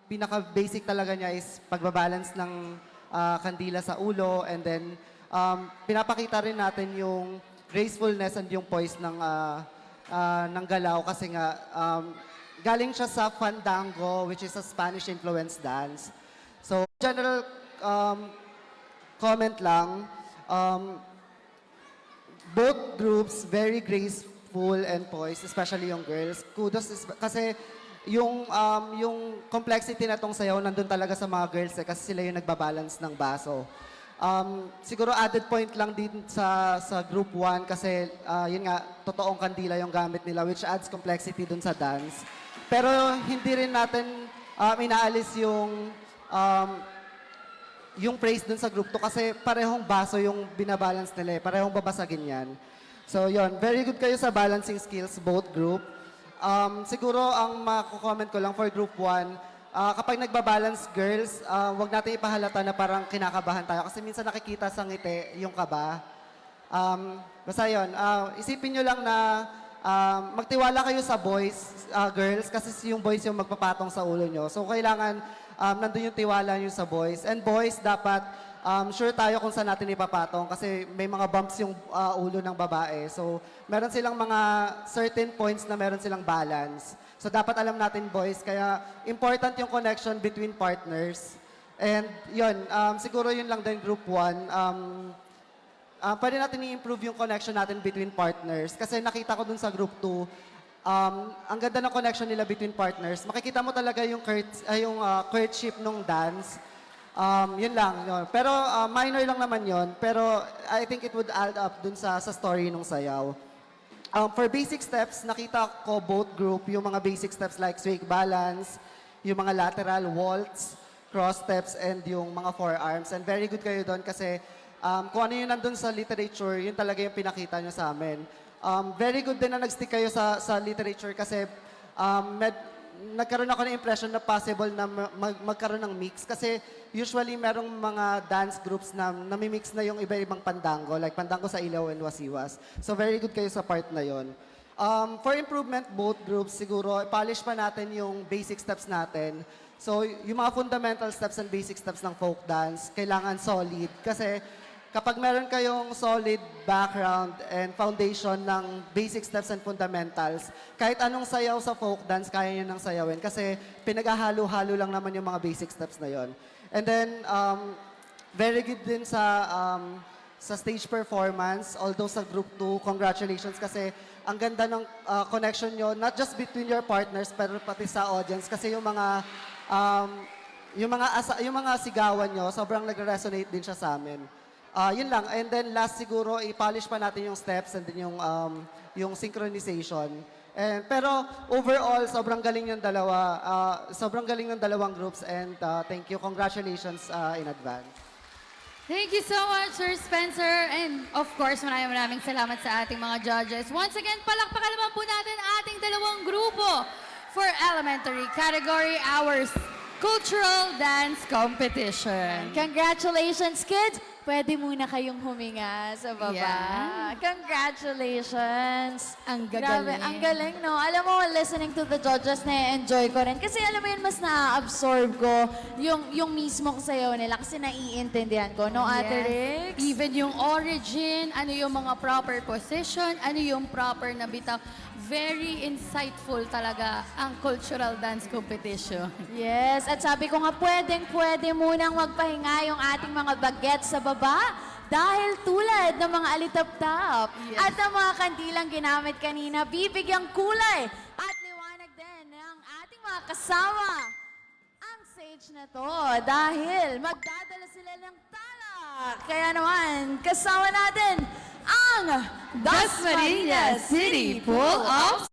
pinaka-basic talaga niya is pagbabalance ng kandila sa ulo, and then pinapakita rin natin yung gracefulness and yung poise ng galaw kasi nga galing siya sa fandango, which is a Spanish influenced dance. So general comment lang, both groups very graceful and poised, especially yung girls. Kudos kasi yung complexity na tong sayaw nandun talaga sa mga girls kasi sila yung nagbabalance ng baso. Siguro added point lang din sa group 1 kasi yun nga, totoong kandila yung gamit nila, which adds complexity dun sa dance. Pero hindi rin natin inaalis yung praise dun sa group 2 kasi parehong baso yung binabalance nila, parehong babasagin yan. So yun, very good kayo sa balancing skills, both group. Siguro ang mako-comment ko lang for group 1, kapag nagbabalance girls, wag natin ipahalata na parang kinakabahan tayo kasi minsan nakikita sa ngiti yung kaba. Basta yun, isipin nyo lang na magtiwala kayo sa boys, girls, kasi yung boys yung magpapatong sa ulo nyo. So kailangan nandun yung tiwala nyo sa boys. And boys, dapat sure tayo kung saan natin ipapatong kasi may mga bumps yung ulo ng babae. So, meron silang mga certain points na meron silang balance. So, dapat alam natin, boys, kaya important yung connection between partners. And, yun, siguro yun lang din group 1. Pwede natin i-improve yung connection natin between partners. Kasi nakita ko dun sa group 2, ang ganda ng connection nila between partners. Makikita mo talaga yung courtship nung dance. Yun lang. Yun. Pero minor lang naman yun. Pero I think it would add up dun sa story nung sayaw. For basic steps, nakita ko both group, yung mga basic steps like swing balance, yung mga lateral waltz, cross steps, and yung mga forearms. And very good kayo doon kasi kung ano yung nandun sa literature, yun talaga yung pinakita nyo sa amin. Very good din na nag-stick kayo sa literature kasi nagkaroon ako ng impression na possible na magkaroon ng mix. Kasi usually merong mga dance groups na namimix na yung iba-ibang pandango, like pandango sa Ilaw and Wasiwas. So very good kayo sa part na yon. For improvement, both groups, siguro, polish pa natin yung basic steps natin. So yung mga fundamental steps and basic steps ng folk dance, kailangan solid. Kasi kapag meron kayong solid background and foundation ng basic steps and fundamentals, kahit anong sayaw sa folk dance, kaya nyo nang sayawin kasi pinaghahalo-halo lang naman yung mga basic steps na yon. And then, very good din sa stage performance, although sa group 2, congratulations kasi ang ganda ng connection nyo, not just between your partners, pero pati sa audience kasi yung mga sigawan nyo, sobrang nagre-resonate din siya sa amin. Yun lang. And then last siguro, i-polish pa natin yung steps and then yung synchronization. Pero overall, sobrang galing yung dalawa. Sobrang galing ng dalawang groups and thank you. Congratulations in advance. Thank you so much, Sir Spencer. And of course, maraming salamat sa ating mga judges. Once again, palakpakan naman po natin ating dalawang grupo for elementary category, our cultural dance competition. Congratulations, kids! Pwede muna kayong huminga sa baba. Yeah. Congratulations! Ang Grabe, gagaling. ang galing, no? Alam mo, listening to the judges, na-enjoy ko rin. Kasi alam mo yun, mas na-absorb ko yung mismong sayaw nila kasi naiintindihan ko, no, Ate Rix? Even yung origin, ano yung mga proper position, ano yung proper na bitaw. Very insightful talaga ang cultural dance competition. Yes, at sabi ko nga, pwede munang magpahinga yung ating mga bagets sa baba dahil tulad ng mga alitap-tap at ang mga kandilang ginamit kanina, bibigyang kulay at liwanag din ng ating mga kasama ang stage na to dahil magdadala sila ng talak. Kaya naman, kasama natin ang Dasmariñas City Pool of